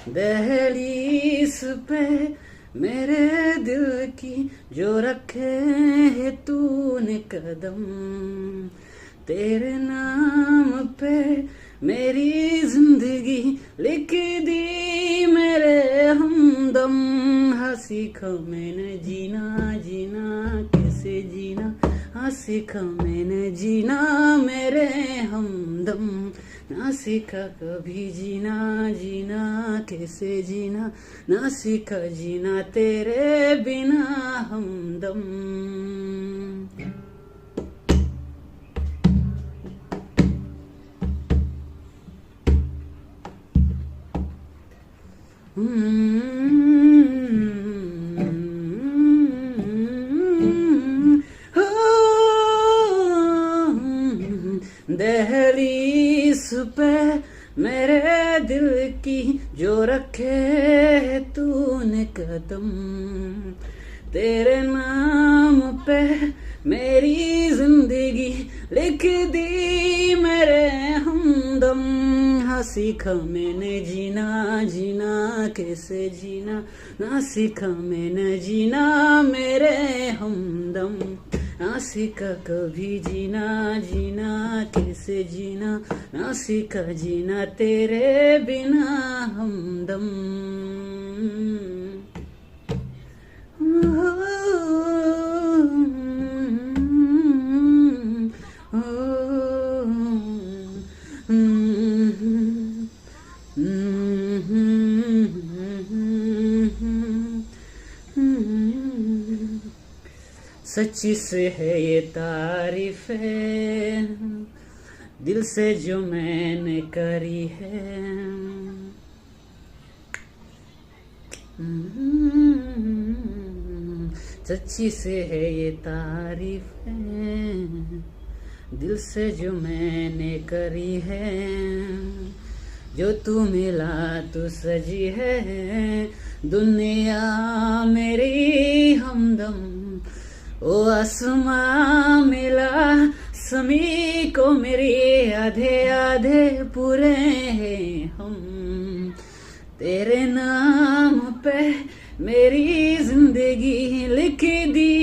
दहलीज पे मेरे दिल की जो रखे है तूने कदम, तेरे नाम पे मेरी जिंदगी लिख दी मेरे हमदम। हाँ सीखा मैंने जीना जीना कैसे जीना, हाँ सीखा मैंने जीना मेरे हमदम। ना सीखा कभी जीना जीना कैसे जीना, ना सीखा जीना तेरे बिना हमदम। दहलीज पे मेरे दिल की जो रखे तूने कदम, तेरे नाम पे मेरी जिंदगी लिख दी मेरे हमदम। हाँ सीखा मैंने जीना जीना कैसे जीना, ना सीखा मैंने जीना मेरे हमदम। ना सीखा कभी जीना जीना कैसे जीना, ना सीखा जीना तेरे बिना हमदम। सच्ची से है ये तारीफ है दिल से जो मैंने करी है। सच्ची से है ये तारीफ है दिल से जो मैंने करी है। जो तू मिला तू सजी है दुनिया मेरी हमदम। ओ आसमां मिला समी को मेरी आधे आधे पूरे हैं हम। तेरे नाम पे मेरी जिंदगी लिख दी